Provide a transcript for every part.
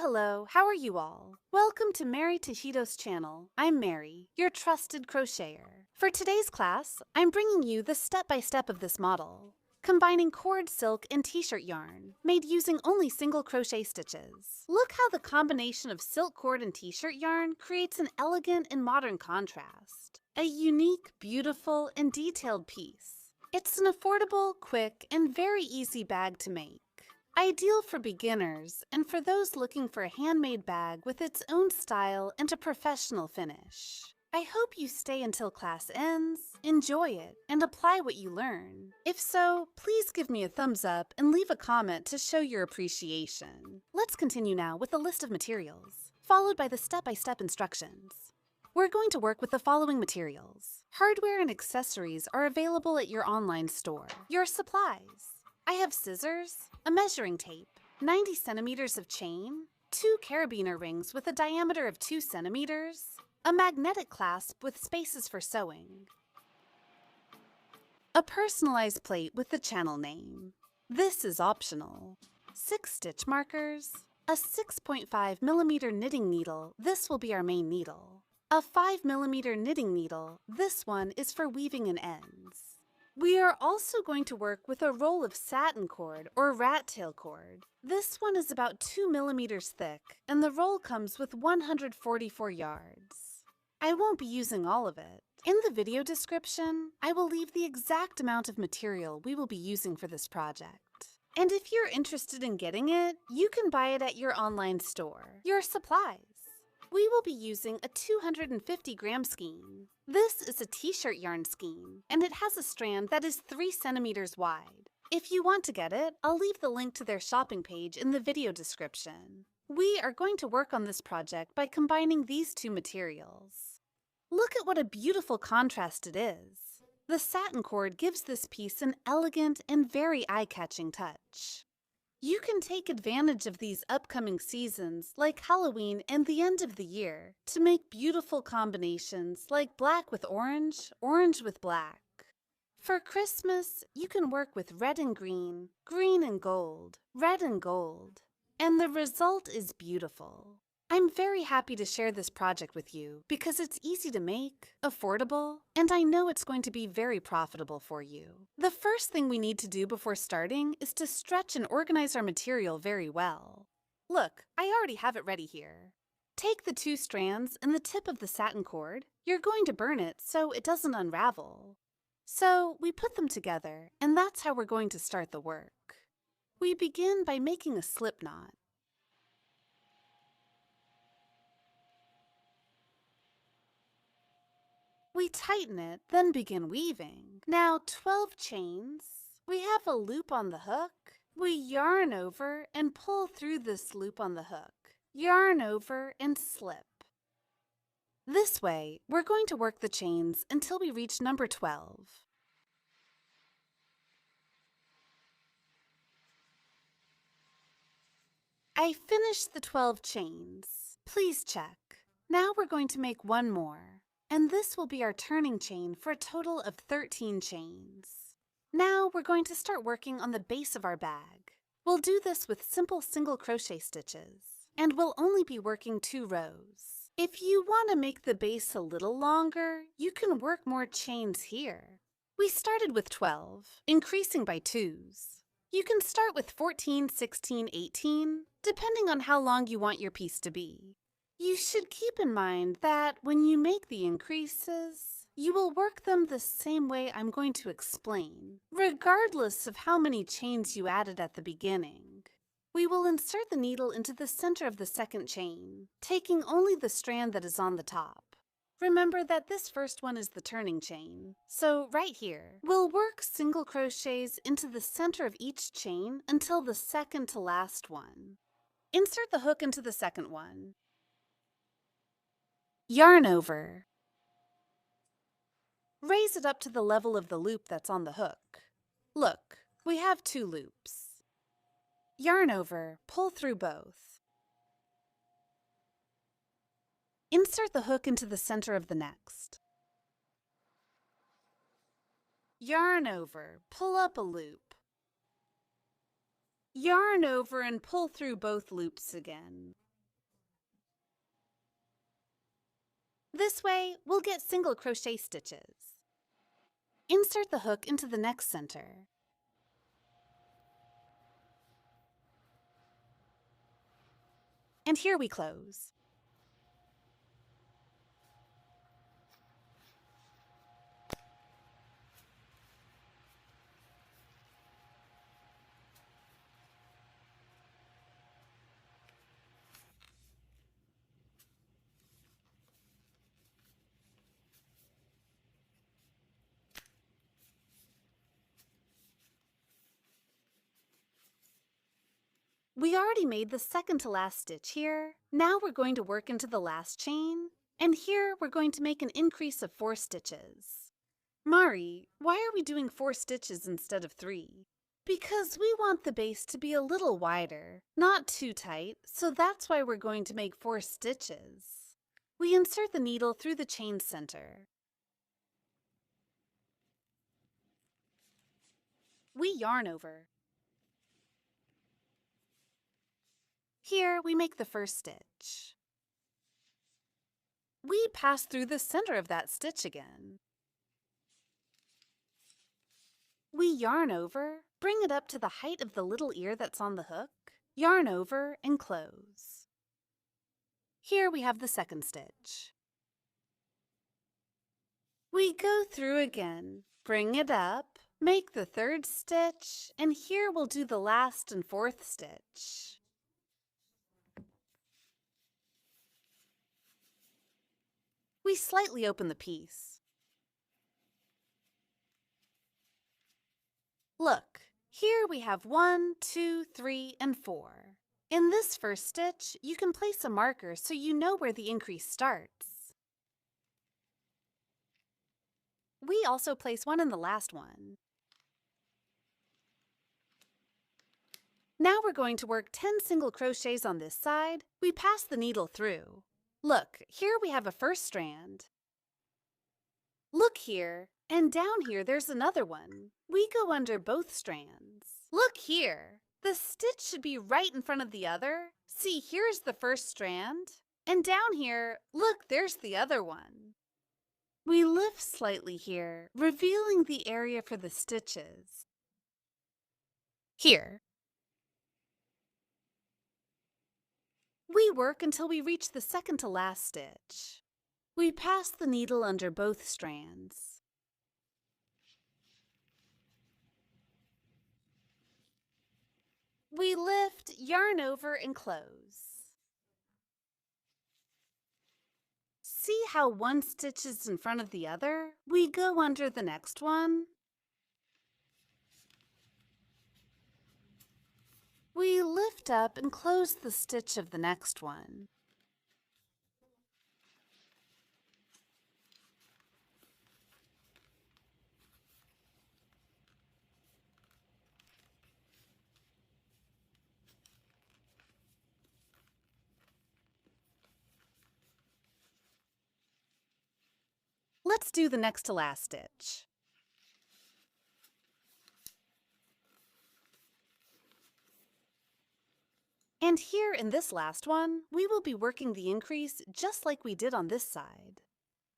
Hello, how are you all? Welcome to Mary Tajitos channel. I'm Mary, your trusted crocheter. For today's class, I'm bringing you the step-by-step of this model, combining cord silk and t-shirt yarn, made using only single crochet stitches. Look how the combination of silk cord and t-shirt yarn creates an elegant and modern contrast. A unique, beautiful, and detailed piece. It's an affordable, quick, and very easy bag to make. Ideal for beginners and for those looking for a handmade bag with its own style and a professional finish. I hope you stay until class ends, enjoy it, and apply what you learn. If so, please give me a thumbs up and leave a comment to show your appreciation. Let's continue now with the list of materials, followed by the step-by-step instructions. We're going to work with the following materials. Hardware and accessories are available at your online store. Your supplies. I have scissors, a measuring tape, 90 centimeters of chain, 2 carabiner rings with a diameter of 2 centimeters, a magnetic clasp with spaces for sewing, a personalized plate with the channel name. This is optional. 6 stitch markers, a 6.5 millimeter knitting needle. This will be our main needle. A 5 millimeter knitting needle. This one is for weaving in ends. We are also going to work with a roll of satin cord or rat tail cord. This one is about 2 millimeters thick, and the roll comes with 144 yards. I won't be using all of it. In the video description, I will leave the exact amount of material we will be using for this project. And if you're interested in getting it, you can buy it at your online store. Your supplies. We will be using a 250-gram skein. This is a t-shirt yarn skein, and it has a strand that is 3 centimeters wide. If you want to get it, I'll leave the link to their shopping page in the video description. We are going to work on this project by combining these two materials. Look at what a beautiful contrast it is. The satin cord gives this piece an elegant and very eye-catching touch. You can take advantage of these upcoming seasons, like Halloween and the end of the year, to make beautiful combinations like black with orange, orange with black. For Christmas, you can work with red and green, green and gold, red and gold, and the result is beautiful. I'm very happy to share this project with you because it's easy to make, affordable, and I know it's going to be very profitable for you. The first thing we need to do before starting is to stretch and organize our material very well. Look, I already have it ready here. Take the 2 strands and the tip of the satin cord. You're going to burn it so it doesn't unravel. So we put them together, and that's how we're going to start the work. We begin by making a slip knot. We tighten it, then begin weaving. Now 12 chains. We have a loop on the hook. We yarn over and pull through this loop on the hook. Yarn over and slip. This way, we're going to work the chains until we reach number 12. I finished the 12 chains. Please check. Now we're going to make one more. And this will be our turning chain for a total of 13 chains. Now we're going to start working on the base of our bag. We'll do this with simple single crochet stitches, and we'll only be working 2 rows. If you want to make the base a little longer, you can work more chains here. We started with 12, increasing by 2s. You can start with 14, 16, 18, depending on how long you want your piece to be. You should keep in mind that when you make the increases, you will work them the same way I'm going to explain, regardless of how many chains you added at the beginning. We will insert the needle into the center of the second chain, taking only the strand that is on the top. Remember that this first one is the turning chain, so right here, we'll work single crochets into the center of each chain until the second to last one. Insert the hook into the second one. Yarn over. Raise it up to the level of the loop that's on the hook. Look, we have 2 loops. Yarn over, pull through both. Insert the hook into the center of the next. Yarn over, pull up a loop. Yarn over and pull through both loops again. This way, we'll get single crochet stitches. Insert the hook into the next center. And here we close. We already made the second to last stitch here. Now we're going to work into the last chain, and here we're going to make an increase of 4 stitches. Mari, why are we doing 4 stitches instead of 3? Because we want the base to be a little wider, not too tight, so that's why we're going to make 4 stitches. We insert the needle through the chain center. We yarn over. Here we make the first stitch. We pass through the center of that stitch again. We yarn over, bring it up to the height of the little ear that's on the hook, yarn over, and close. Here we have the second stitch. We go through again, bring it up, make the third stitch, and here we'll do the last and fourth stitch. We slightly open the piece. Look, here we have 1, 2, 3, and 4. In this first stitch, you can place a marker so you know where the increase starts. We also place one in the last one. Now we're going to work 10 single crochets on this side. We pass the needle through. Look, here we have a first strand. Look here, and down here there's another one. We go under both strands. Look here, the stitch should be right in front of the other. See, here's the first strand. And down here, look, there's the other one. We lift slightly here, revealing the area for the stitches. Here. We work until we reach the second to last stitch. We pass the needle under both strands. We lift, yarn over, and close. See how one stitch is in front of the other? We go under the next one. We lift up and close the stitch of the next one. Let's do the next to last stitch. And here in this last one, we will be working the increase just like we did on this side.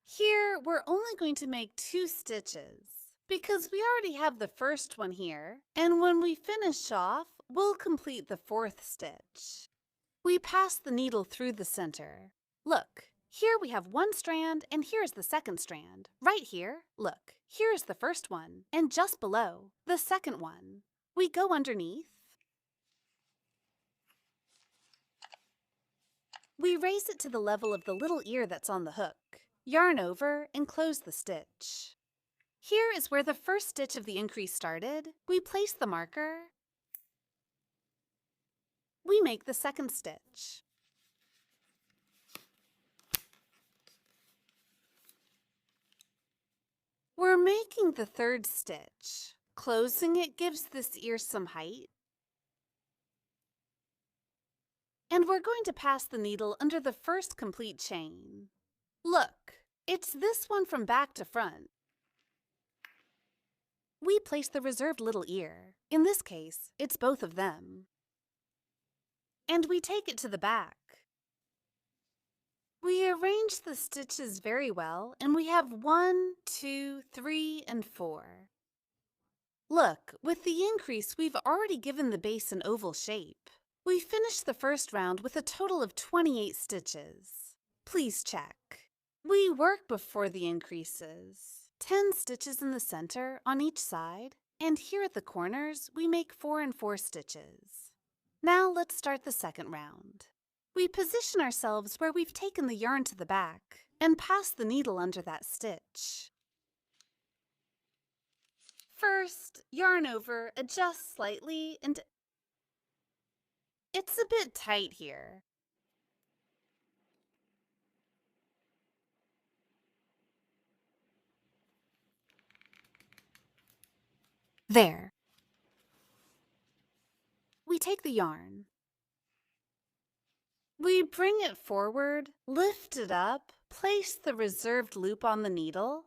Here, we're only going to make 2 stitches because we already have the first one here, and when we finish off, we'll complete the 4th stitch. We pass the needle through the center. Look, here we have one strand, and here's the second strand. Right here, look, here's the first one, and just below, the second one. We go underneath. We raise it to the level of the little ear that's on the hook, yarn over, and close the stitch. Here is where the first stitch of the increase started. We place the marker. We make the second stitch. We're making the third stitch. Closing it gives this ear some height. And we're going to pass the needle under the first complete chain. Look, it's this one from back to front. We place the reserved little ear. In this case, it's both of them. And we take it to the back. We arrange the stitches very well, and we have 1, 2, 3, and 4. Look, with the increase, we've already given the base an oval shape. We finished the first round with a total of 28 stitches. Please check. We work before the increases. 10 stitches in the center on each side, and here at the corners, we make 4 and 4 stitches. Now let's start the second round. We position ourselves where we've taken the yarn to the back and pass the needle under that stitch. First, yarn over, adjust slightly, and it's a bit tight here. There. We take the yarn. We bring it forward, lift it up, place the reserved loop on the needle.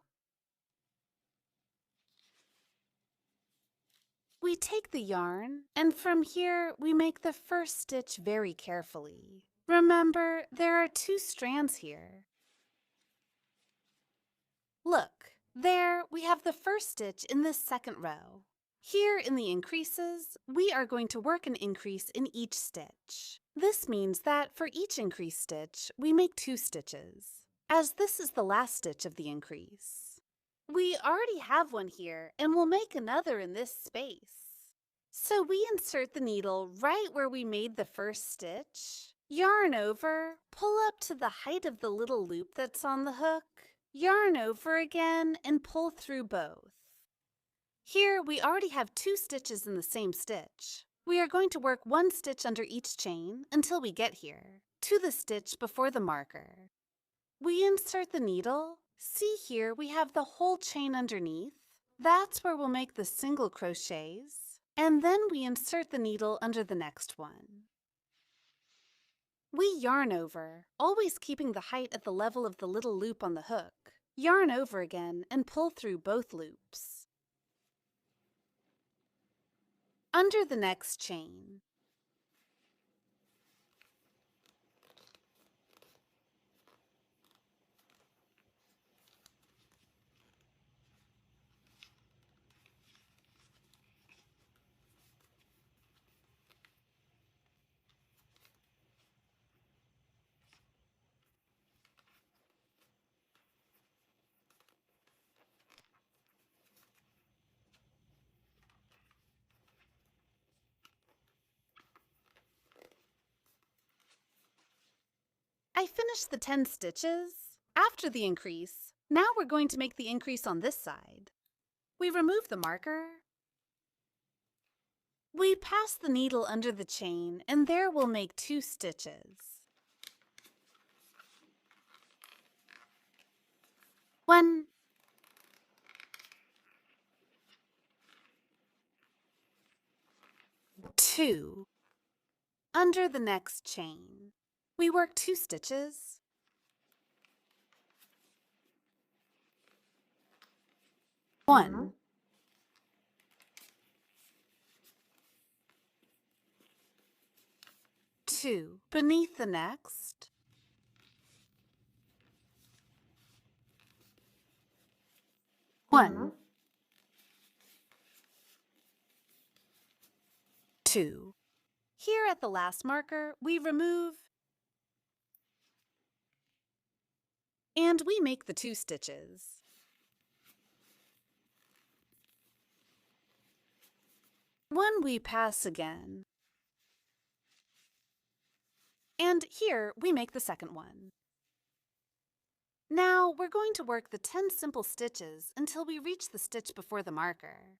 We take the yarn, and from here we make the first stitch very carefully. Remember, there are 2 strands here. Look, there we have the first stitch in this second row. Here in the increases, we are going to work an increase in each stitch. This means that for each increase stitch, we make 2 stitches, as this is the last stitch of the increase. We already have one here, and we'll make another in this space. So we insert the needle right where we made the first stitch, yarn over, pull up to the height of the little loop that's on the hook, yarn over again, and pull through both. Here we already have 2 stitches in the same stitch. We are going to work 1 stitch under each chain until we get here, to the stitch before the marker. We insert the needle. See here we have the whole chain underneath. That's where we'll make the single crochets, and then we insert the needle under the next one. We yarn over, always keeping the height at the level of the little loop on the hook. Yarn over again and pull through both loops. Under the next chain. I finished the 10 stitches. After the increase, now we're going to make the increase on this side. We remove the marker. We pass the needle under the chain, and there we'll make 2 stitches. 1, 2. Under the next chain, we work 2 stitches. 1. 2. Beneath the next. 1. 2. Here at the last marker, we remove and we make the 2 stitches. 1 we pass again. And here we make the second one. Now we're going to work the 10 simple stitches until we reach the stitch before the marker.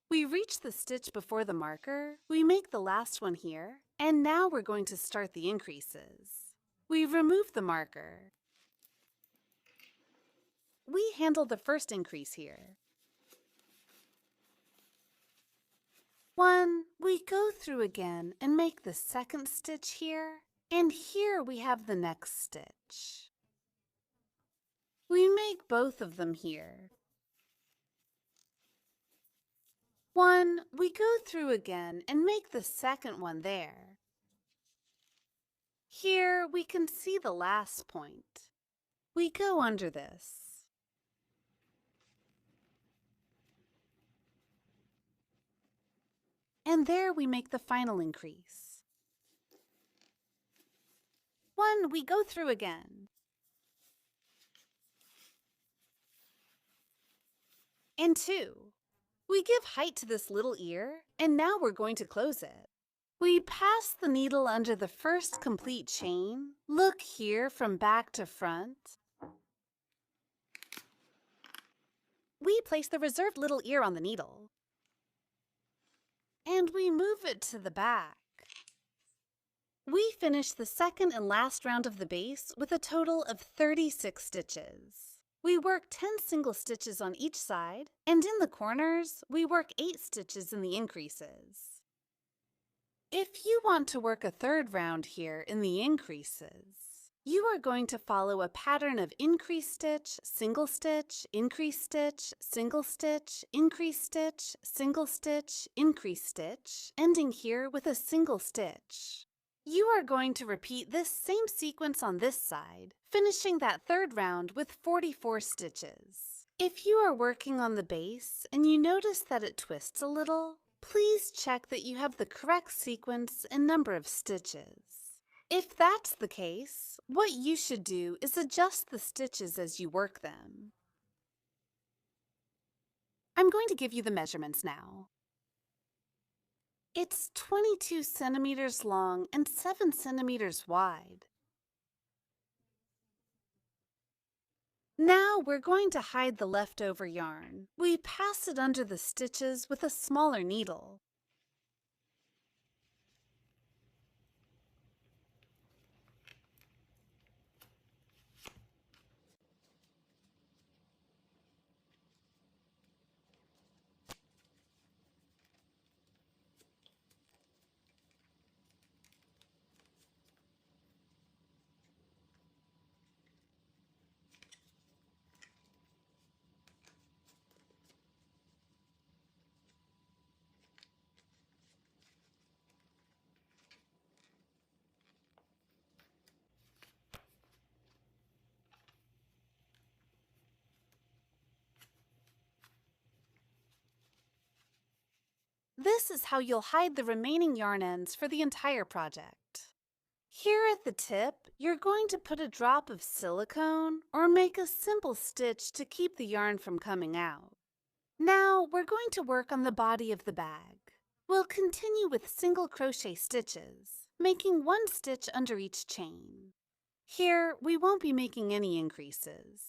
We reach the stitch before the marker, we make the last one here, and now we're going to start the increases. We remove the marker. We handle the first increase here. 1, we go through again and make the second stitch here, and here we have the next stitch. We make both of them here. 1, we go through again and make the second one there. Here we can see the last point. We go under this. And there we make the final increase. 1, we go through again. And 2, we give height to this little ear, and now we're going to close it. We pass the needle under the first complete chain. Look here from back to front. We place the reserved little ear on the needle. And we move it to the back. We finish the second and last round of the base with a total of 36 stitches. We work 10 single stitches on each side, and in the corners, we work 8 stitches in the increases. If you want to work a third round here in the increases, you are going to follow a pattern of increase stitch, single stitch, increase stitch, single stitch, increase stitch, single stitch, increase stitch, ending here with a single stitch. You are going to repeat this same sequence on this side, finishing that third round with 44 stitches. If you are working on the base and you notice that it twists a little, please check that you have the correct sequence and number of stitches. If that's the case, what you should do is adjust the stitches as you work them. I'm going to give you the measurements now. It's 22 centimeters long and 7 centimeters wide. Now we're going to hide the leftover yarn. We pass it under the stitches with a smaller needle. This is how you'll hide the remaining yarn ends for the entire project. Here at the tip, you're going to put a drop of silicone or make a simple stitch to keep the yarn from coming out. Now we're going to work on the body of the bag. We'll continue with single crochet stitches, making 1 stitch under each chain. Here, we won't be making any increases.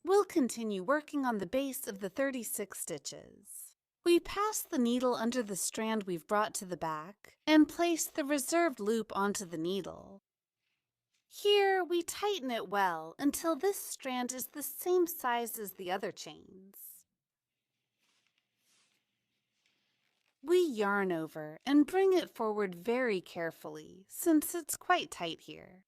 We'll continue working on the base of the 36 stitches. We pass the needle under the strand we've brought to the back and place the reserved loop onto the needle. Here, we tighten it well until this strand is the same size as the other chains. We yarn over and bring it forward very carefully since it's quite tight here.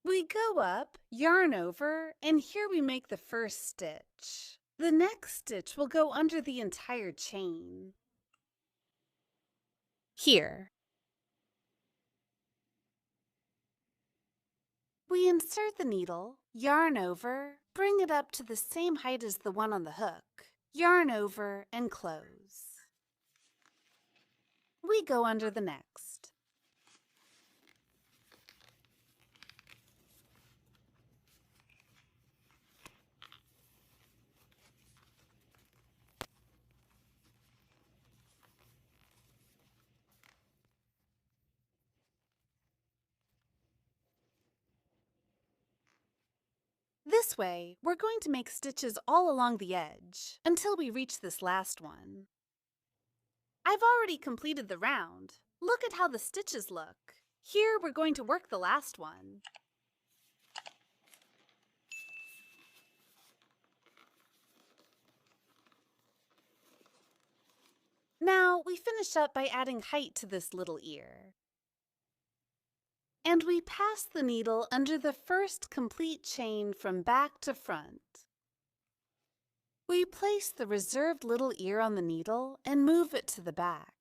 We go up, yarn over, and here we make the first stitch. The next stitch will go under the entire chain. Here. We insert the needle, yarn over, bring it up to the same height as the one on the hook, yarn over, and close. We go under the next. This way, we're going to make stitches all along the edge until we reach this last one. I've already completed the round. Look at how the stitches look. Here, we're going to work the last one. Now, we finish up by adding height to this little ear. And we pass the needle under the first complete chain from back to front. We place the reserved little ear on the needle and move it to the back.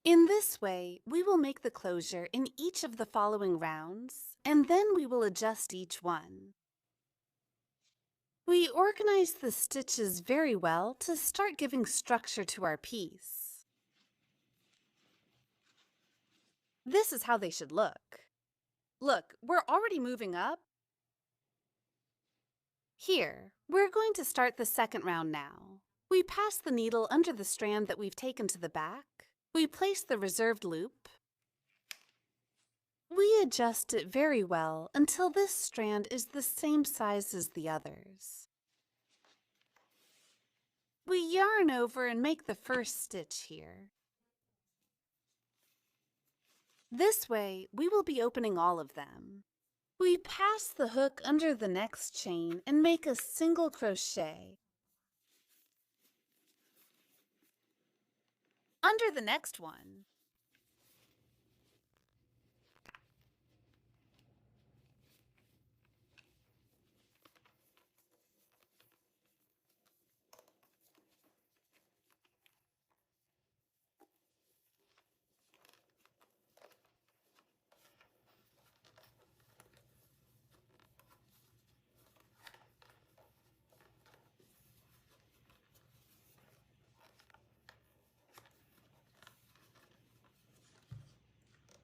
In this way, we will make the closure in each of the following rounds, and then we will adjust each one. We organize the stitches very well to start giving structure to our piece. This is how they should look. Look, we're already moving up. Here, we're going to start the second round now. We pass the needle under the strand that we've taken to the back. We place the reserved loop. We adjust it very well until this strand is the same size as the others. We yarn over and make the first stitch here. This way, we will be opening all of them. We pass the hook under the next chain and make a single crochet. Under the next one.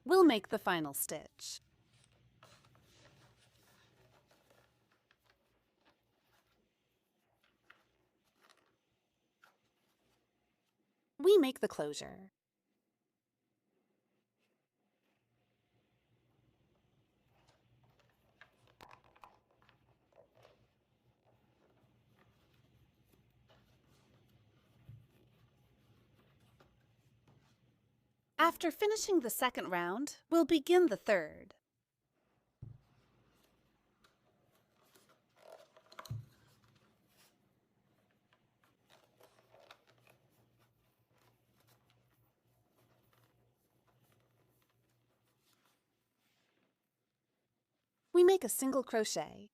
We'll make the final stitch. We make the closure. After finishing the second round, we'll begin the third. We make a single crochet.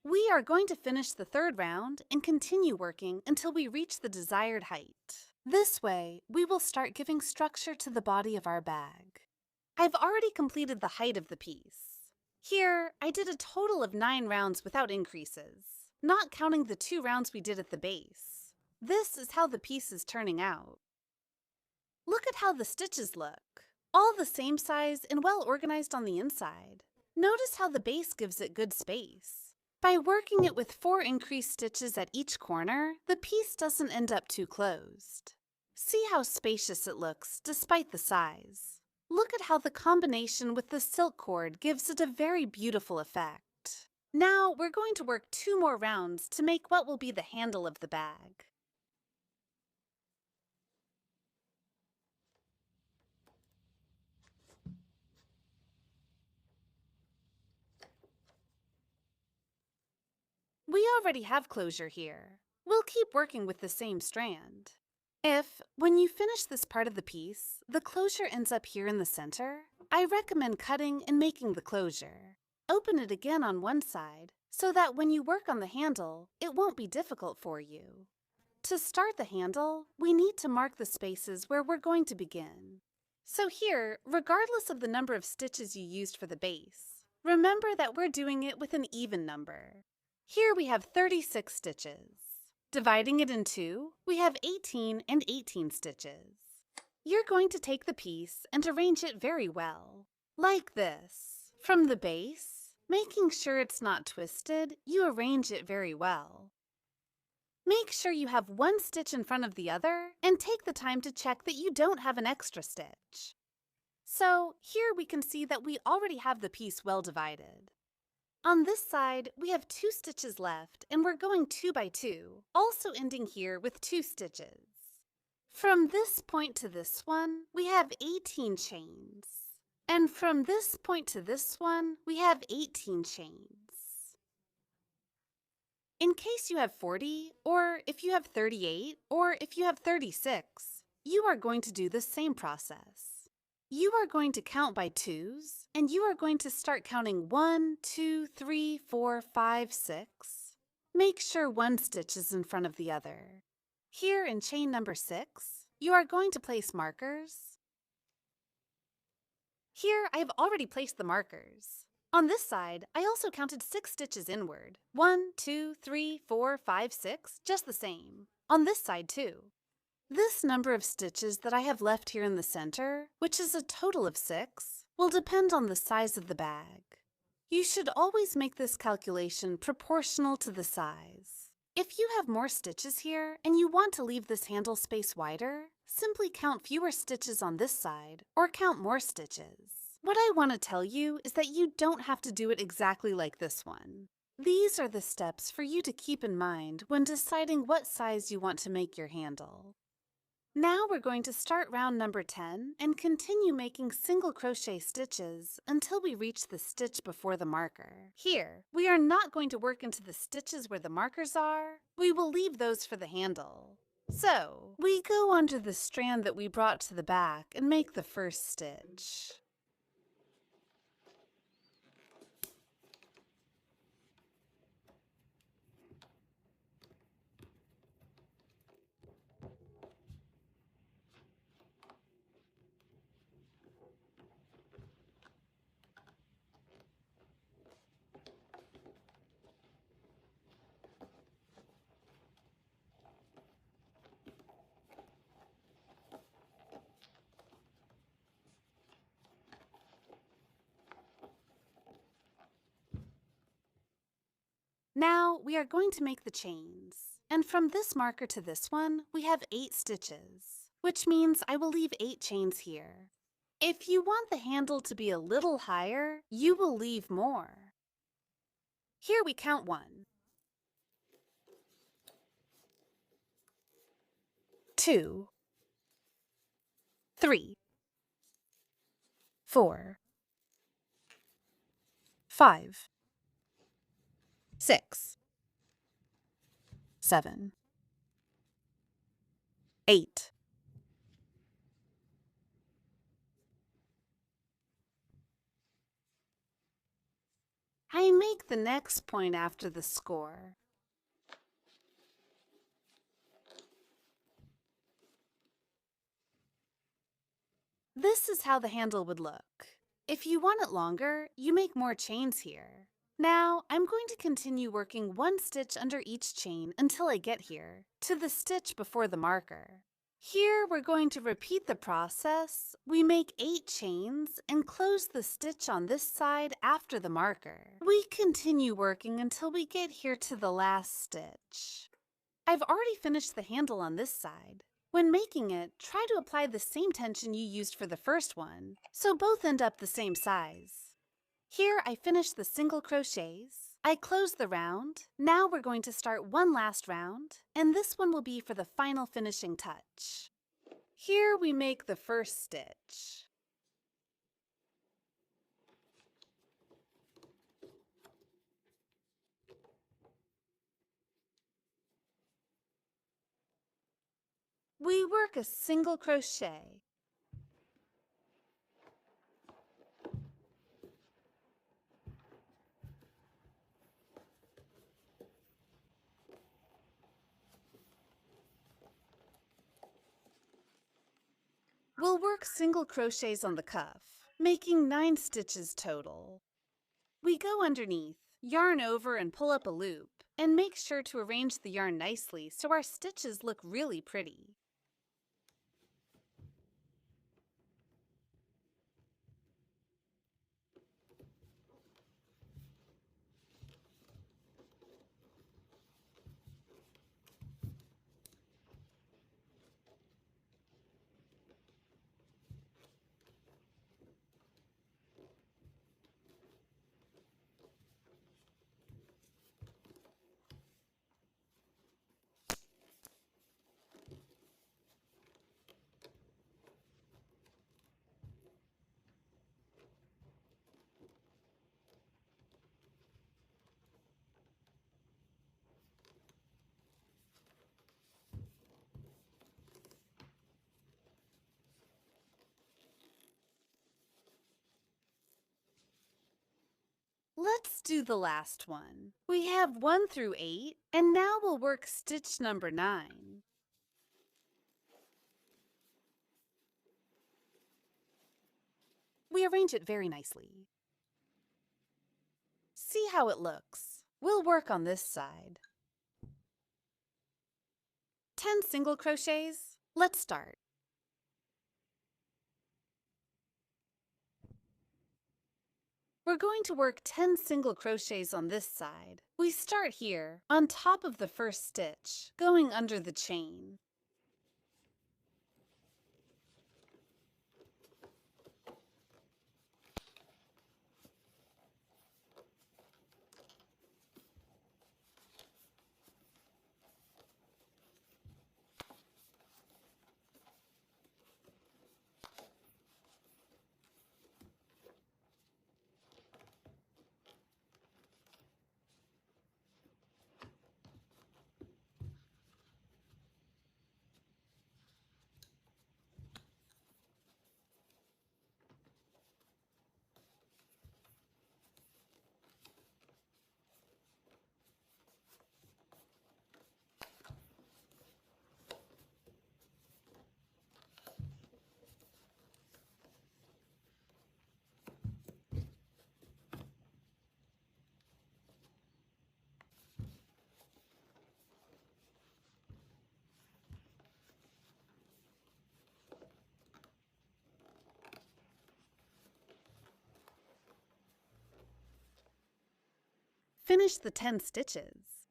We are going to finish the third round and continue working until we reach the desired height. This way, we will start giving structure to the body of our bag. I've already completed the height of the piece. Here, I did a total of 9 rounds without increases, not counting the 2 rounds we did at the base. This is how the piece is turning out. Look at how the stitches look, all the same size and well organized on the inside. Notice how the base gives it good space. By working it with 4 increased stitches at each corner, the piece doesn't end up too closed. See how spacious it looks despite the size. Look at how the combination with the silk cord gives it a very beautiful effect. Now we're going to work 2 more rounds to make what will be the handle of the bag. We already have closure here. We'll keep working with the same strand. If, when you finish this part of the piece, the closure ends up here in the center, I recommend cutting and making the closure. Open it again on one side so that when you work on the handle, it won't be difficult for you. To start the handle, we need to mark the spaces where we're going to begin. So here, regardless of the number of stitches you used for the base, remember that we're doing it with an even number. Here we have 36 stitches. Dividing it in 2, we have 18 and 18 stitches. You're going to take the piece and arrange it very well, like this. From the base, making sure it's not twisted, you arrange it very well. Make sure you have one stitch in front of the other and take the time to check that you don't have an extra stitch. So here we can see that we already have the piece well divided. On this side, we have 2 stitches left and we're going 2 by 2, also ending here with 2 stitches. From this point to this one, we have 18 chains. And from this point to this one, we have 18 chains. In case you have 40, or if you have 38, or if you have 36, you are going to do the same process. You are going to count by twos, and you are going to start counting 1, 2, 3, 4, 5, 6. Make sure one stitch is in front of the other. Here in chain number 6, you are going to place markers. Here I have already placed the markers. On this side, I also counted 6 stitches inward. 1, 2, 3, 4, 5, 6, just the same. On this side too. This number of stitches that I have left here in the center, which is a total of 6, will depend on the size of the bag. You should always make this calculation proportional to the size. If you have more stitches here and you want to leave this handle space wider, simply count fewer stitches on this side or count more stitches. What I want to tell you is that you don't have to do it exactly like this one. These are the steps for you to keep in mind when deciding what size you want to make your handle. Now we're going to start round number 10 and continue making single crochet stitches until we reach the stitch before the marker. Here, we are not going to work into the stitches where the markers are. We will leave those for the handle. So, we go under the strand that we brought to the back and make the first stitch. Now we are going to make the chains, and from this marker to this one we have 8 stitches, which means I will leave 8 chains here. If you want the handle to be a little higher, you will leave more. Here we count 1, 2, 3, 4, 5, 6, 7, 8. I make the next point after the score. This is how the handle would look. If you want it longer, you make more chains here. Now, I'm going to continue working 1 stitch under each chain until I get here, to the stitch before the marker. Here, we're going to repeat the process. We make 8 chains and close the stitch on this side after the marker. We continue working until we get here to the last stitch. I've already finished the handle on this side. When making it, try to apply the same tension you used for the first one, so both end up the same size. Here I finished the single crochets. I closed the round. Now we're going to start one last round, and this one will be for the final finishing touch. Here we make the first stitch. We work a single crochet. We'll work single crochets on the cuff, making 9 stitches total. We go underneath, yarn over and pull up a loop, and make sure to arrange the yarn nicely so our stitches look really pretty. Let's do the last one. We have 1 through 8, and now we'll work stitch number 9. We arrange it very nicely. See how it looks. We'll work on this side. 10 single crochets. Let's start. We're going to work 10 single crochets on this side. We start here, on top of the first stitch, going under the chain. Finish the 10 stitches.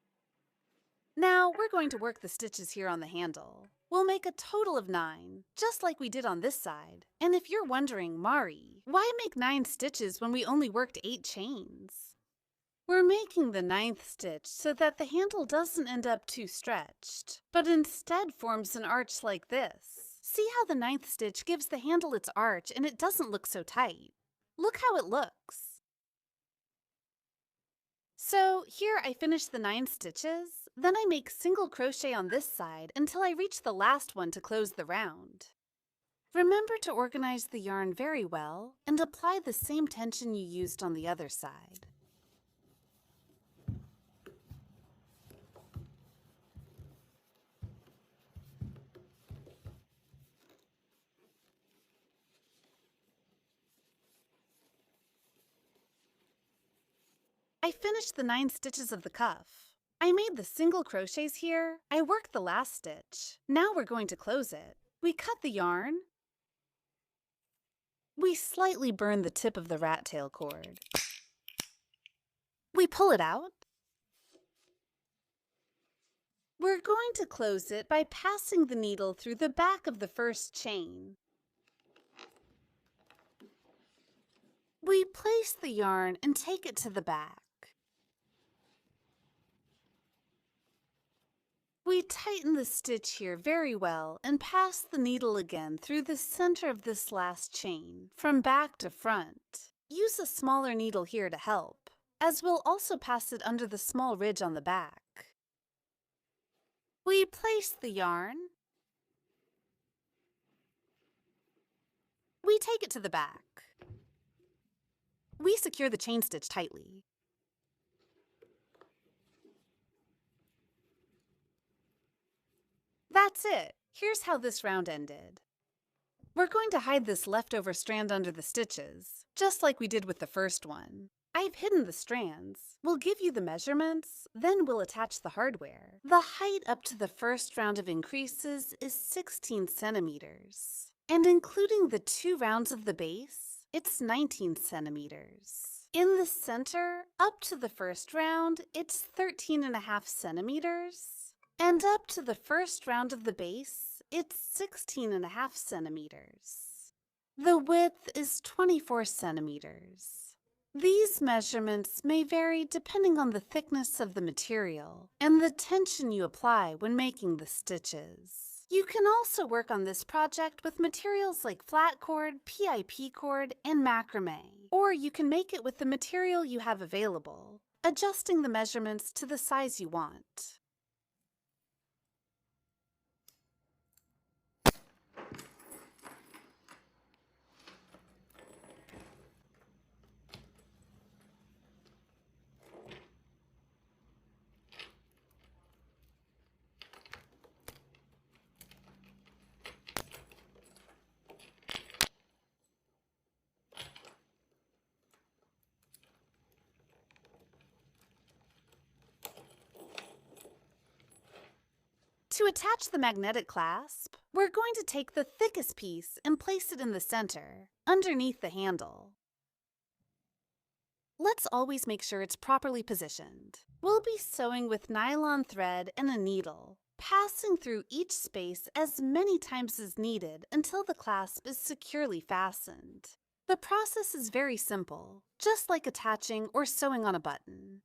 Now we're going to work the stitches here on the handle. We'll make a total of 9, just like we did on this side. And if you're wondering, Mari, why make 9 stitches when we only worked 8 chains? We're making the 9th stitch so that the handle doesn't end up too stretched, but instead forms an arch like this. See how the 9th stitch gives the handle its arch and it doesn't look so tight. Look how it looks. So here I finish the 9 stitches, then I make single crochet on this side until I reach the last one to close the round. Remember to organize the yarn very well and apply the same tension you used on the other side. I finished the 9 stitches of the cuff. I made the single crochets here. I worked the last stitch. Now we're going to close it. We cut the yarn. We slightly burn the tip of the rat tail cord. We pull it out. We're going to close it by passing the needle through the back of the first chain. We place the yarn and take it to the back. We tighten the stitch here very well and pass the needle again through the center of this last chain, from back to front. Use a smaller needle here to help, as we'll also pass it under the small ridge on the back. We place the yarn. We take it to the back. We secure the chain stitch tightly. That's it. Here's how this round ended. We're going to hide this leftover strand under the stitches, just like we did with the first one. I've hidden the strands. We'll give you the measurements, then we'll attach the hardware. The height up to the first round of increases is 16 centimeters. And including the 2 rounds of the base, it's 19 centimeters. In the center, up to the first round, it's 13.5 centimeters. And up to the first round of the base, it's 16.5 centimeters. The width is 24 centimeters. These measurements may vary depending on the thickness of the material and the tension you apply when making the stitches. You can also work on this project with materials like flat cord, PIP cord, and macrame, or you can make it with the material you have available, adjusting the measurements to the size you want. To attach the magnetic clasp, we're going to take the thickest piece and place it in the center, underneath the handle. Let's always make sure it's properly positioned. We'll be sewing with nylon thread and a needle, passing through each space as many times as needed until the clasp is securely fastened. The process is very simple, just like attaching or sewing on a button.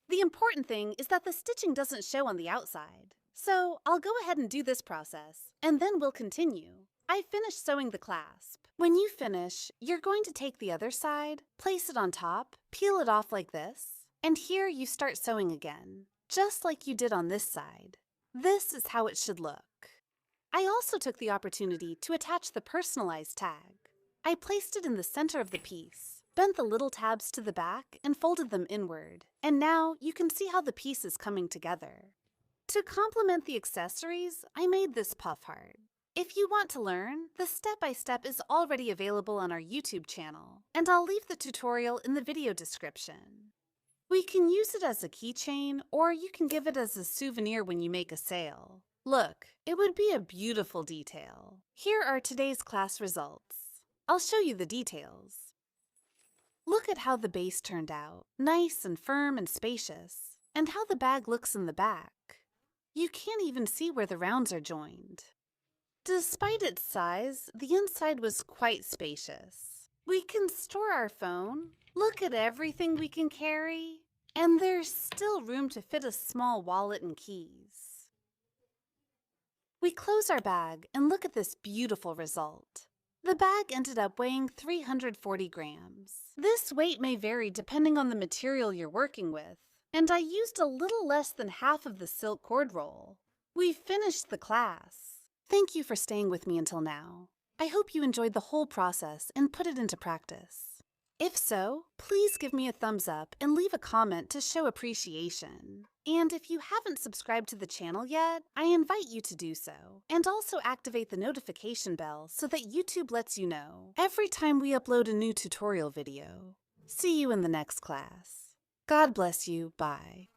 The important thing is that the stitching doesn't show on the outside. So I'll go ahead and do this process, and then we'll continue. I finished sewing the clasp. When you finish, you're going to take the other side, place it on top, peel it off like this, and here you start sewing again, just like you did on this side. This is how it should look. I also took the opportunity to attach the personalized tag. I placed it in the center of the piece, bent the little tabs to the back, and folded them inward, and now you can see how the piece is coming together. To complement the accessories, I made this puff heart. If you want to learn, the step-by-step is already available on our YouTube channel, and I'll leave the tutorial in the video description. We can use it as a keychain, or you can give it as a souvenir when you make a sale. Look, it would be a beautiful detail. Here are today's class results. I'll show you the details. Look at how the base turned out, nice and firm and spacious, and how the bag looks in the back. You can't even see where the rounds are joined. Despite its size, the inside was quite spacious. We can store our phone, look at everything we can carry, and there's still room to fit a small wallet and keys. We close our bag and look at this beautiful result. The bag ended up weighing 340 grams. This weight may vary depending on the material you're working with, and I used a little less than half of the silk cord roll. We finished the class. Thank you for staying with me until now. I hope you enjoyed the whole process and put it into practice. If so, please give me a thumbs up and leave a comment to show appreciation. And if you haven't subscribed to the channel yet, I invite you to do so. And also activate the notification bell so that YouTube lets you know every time we upload a new tutorial video. See you in the next class. God bless you. Bye.